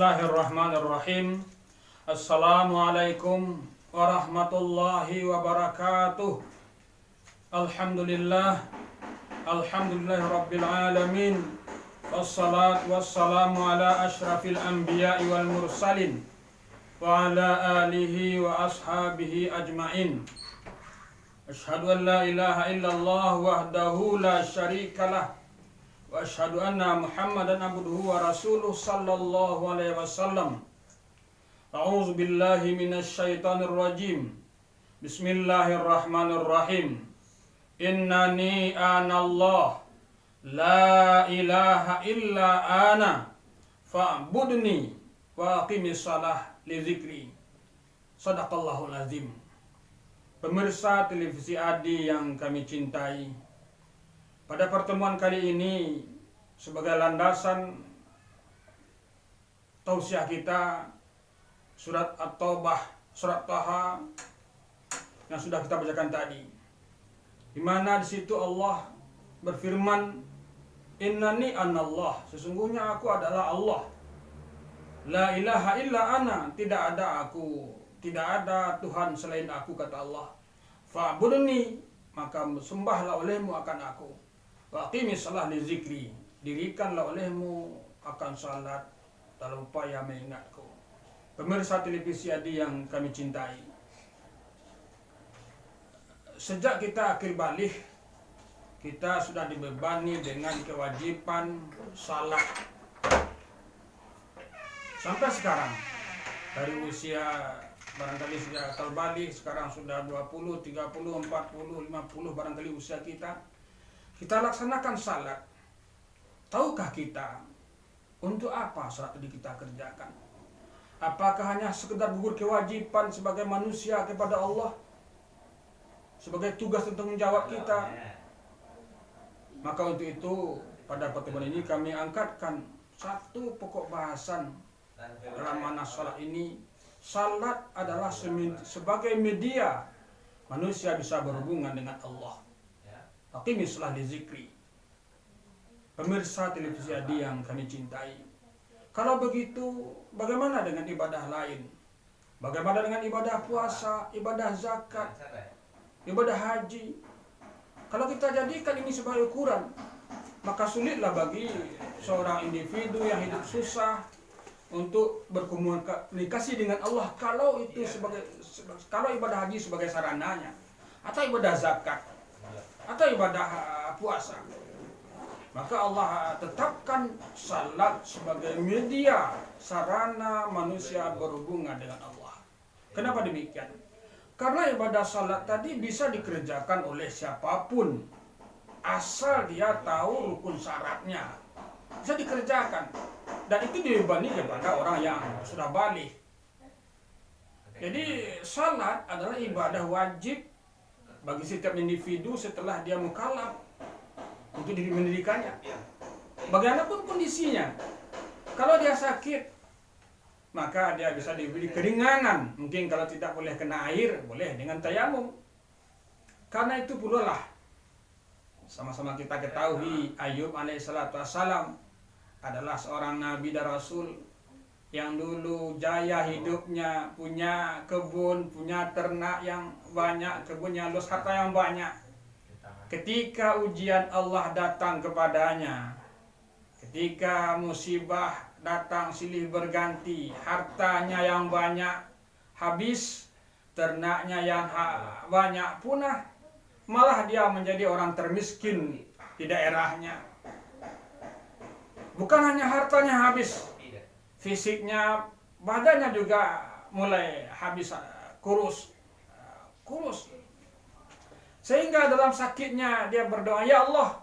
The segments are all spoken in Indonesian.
Bismillahirrahmanirrahim. Assalamualaikum warahmatullahi wabarakatuh. Alhamdulillah. Alhamdulillahi rabbil alamin. Wassalatu wassalamu ala ashrafil anbiya'i wal mursalin wa ala alihi wa ashabihi ajma'in. Asyhadu an la ilaha illallah wahdahu la syarikalah wa asyhadu anna Muhammadan abduhu wa rasuluh sallallahu alaihi wasallam. A'udzu billahi minasy syaithanir rajim. Bismillahirrahmanirrahim. Innani anallah la ilaha illa ana fa'budni wa aqimis shalah li dzikri. Shadaqallahul azim. Pemirsa televisi Adi yang kami cintai, pada pertemuan kali ini sebagai landasan tausiah kita surat At-Taubah, surat Taha yang sudah kita bacakan tadi, di mana di situ Allah berfirman, innani anallah, sesungguhnya aku adalah Allah, la ilaha illa ana, tidak ada aku, tidak ada Tuhan selain aku, kata Allah. Fa'budni, maka sembahlah olehmu akan aku. Wa aqimis shalah li dzikri, dirikanlah olehmu akan salat dalam upaya mengingatku. Pemirsa televisi Adi yang kami cintai, sejak kita akil balik, kita sudah dibebani dengan kewajiban salat sampai sekarang. Dari usia barangkali sudah akil balik, sekarang sudah 20, 30, 40, 50 barangkali usia kita laksanakan salat. Tahukah kita untuk apa salat ini kita kerjakan? Apakah hanya sekedar gugur kewajiban sebagai manusia kepada Allah, sebagai tugas untuk menjawab kita? Maka untuk itu pada pertemuan ini kami angkatkan satu pokok bahasan dalam makna salat ini. Salat adalah sebagai media manusia bisa berhubungan dengan Allah. Aqimis shalah li dzikri. Pemirsa televisi Adi yang kami cintai, kalau begitu bagaimana dengan ibadah lain? Bagaimana dengan ibadah puasa, ibadah zakat, ibadah haji? Kalau kita jadikan ini sebagai ukuran, maka sulitlah bagi seorang individu yang hidup susah untuk berkomunikasi dengan Allah kalau ibadah haji sebagai sarananya, atau ibadah zakat, atau ibadah puasa. Maka Allah tetapkan salat sebagai media sarana manusia berhubungan dengan Allah. Kenapa demikian? Karena ibadah salat tadi bisa dikerjakan oleh siapapun, asal dia tahu rukun syaratnya, bisa dikerjakan. Dan itu dibebani kepada orang yang sudah balik. Jadi salat adalah ibadah wajib bagi setiap individu setelah dia mukallaf untuk mendirikannya. Bagaimanapun kondisinya, kalau dia sakit, maka dia bisa diberi keringanan. Mungkin kalau tidak boleh kena air, boleh dengan tayamum. Karena itu pula lah, sama-sama kita ketahui, Ayub alaihissalatu wassalam adalah seorang nabi dan rasul yang dulu jaya hidupnya, punya kebun, punya ternak yang banyak, kebunnya luas, harta yang banyak. Ketika ujian Allah datang kepadanya, ketika musibah datang silih berganti, hartanya yang banyak habis, ternaknya yang banyak punah, malah dia menjadi orang termiskin di daerahnya. Bukan hanya hartanya habis, fisiknya, badannya juga mulai habis, kurus. Sehingga dalam sakitnya dia berdoa, ya Allah,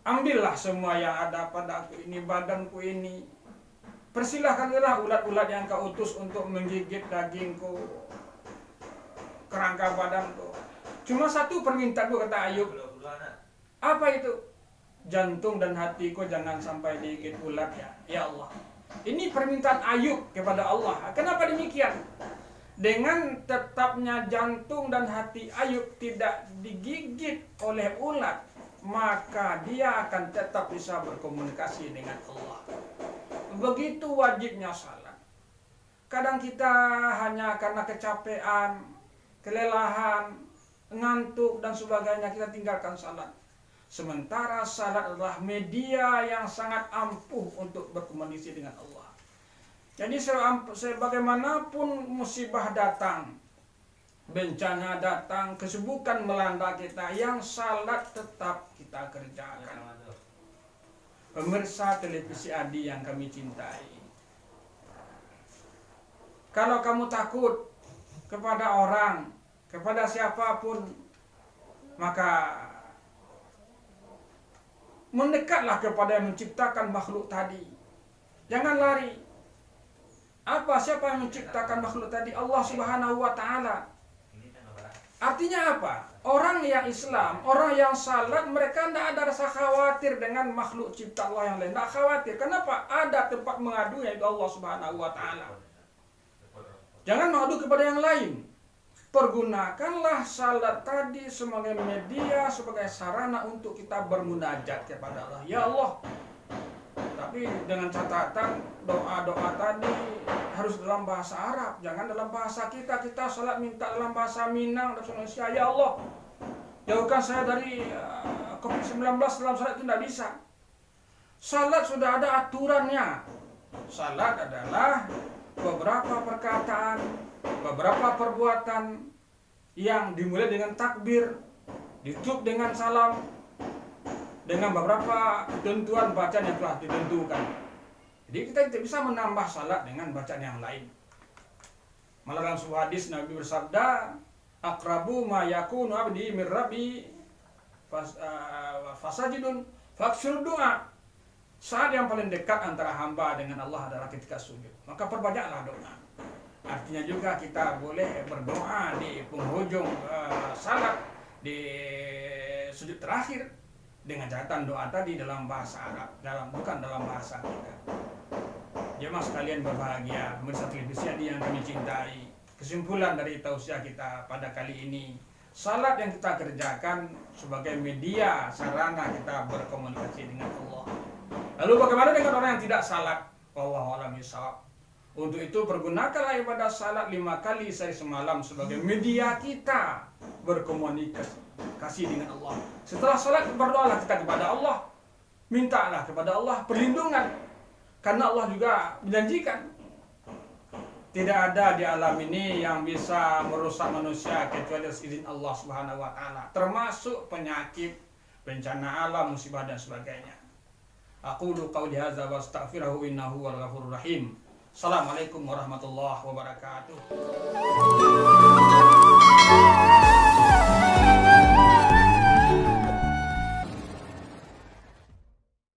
ambillah semua yang ada padaku ini, badanku ini. Persilahkanlah ulat-ulat yang kau utus untuk menggigit dagingku, kerangka badanku. Cuma satu permintaanku, kata Ayub. Apa itu? Jantung dan hatiku jangan sampai digigit ulat, ya Allah. Ini permintaan Ayub kepada Allah. Kenapa demikian? Dengan tetapnya jantung dan hati Ayub tidak digigit oleh ulat, maka dia akan tetap bisa berkomunikasi dengan Allah. Begitu wajibnya salat. Kadang kita hanya karena kecapean, kelelahan, ngantuk dan sebagainya kita tinggalkan salat. Sementara salat adalah media yang sangat ampuh untuk berkomunikasi dengan Allah. Jadi sebagaimanapun musibah datang, bencana datang, kesibukan melanda kita, yang salat tetap kita kerjakan. Pemirsa televisi Adi yang kami cintai, kalau kamu takut kepada orang, kepada siapapun, maka mendekatlah kepada yang menciptakan makhluk tadi. Jangan lari. Siapa yang menciptakan makhluk tadi? Allah Subhanahu wa Ta'ala. Artinya apa? Orang yang Islam, orang yang salat, mereka tidak ada rasa khawatir dengan makhluk cipta Allah yang lain. Tidak khawatir. Kenapa? Ada tempat mengadu, yaitu Allah Subhanahu wa Ta'ala. Jangan mengadu kepada yang lain. Pergunakanlah salat tadi sebagai media, sebagai sarana untuk kita bermunajat kepada Allah. Ya Allah. Tapi dengan catatan doa-doa tadi harus dalam bahasa Arab, jangan dalam bahasa kita. Kita salat minta dalam bahasa Minang dan Indonesia. Ya Allah, jauhkan saya dari COVID-19 dalam salat, itu tidak bisa. Salat sudah ada aturannya. Salat adalah beberapa perkataan, beberapa perbuatan yang dimulai dengan takbir, ditutup dengan salam, dengan beberapa ketentuan bacaan yang telah ditentukan. Jadi kita tidak bisa menambah salat dengan bacaan yang lain. Malah dalam sebuah hadis Nabi bersabda, "Aqrabu ma yakunu abdi min rabbi fasajidun faksur doa." Saat yang paling dekat antara hamba dengan Allah adalah ketika sujud. Maka perbanyaklah doa. Artinya juga kita boleh berdoa di penghujung salat, di sujud terakhir, dengan catatan doa tadi dalam bahasa Arab, bukan dalam bahasa kita. Jemaah sekalian berbahagia, pemirsa televisi yang kami cintai. Kesimpulan dari tausiah kita pada kali ini, salat yang kita kerjakan sebagai media sarana kita berkomunikasi dengan Allah. Lalu bagaimana dengan orang yang tidak salat? Wallahu a'lam bishawab. Untuk itu pergunakanlah ibadah salat 5 kali sehari semalam sebagai media kita berkomunikasi dengan Allah. Setelah salat berdoalah kita kepada Allah, mintalah kepada Allah perlindungan, karena Allah juga menjanjikan tidak ada di alam ini yang bisa merusak manusia kecuali izin Allah Subhanahu wa Ta'ala, termasuk penyakit, bencana alam, musibah dan sebagainya. Aqulu qauli hadza wa astaghfiruhu innahu wal ghafurur rahim. Assalamualaikum warahmatullahi wabarakatuh.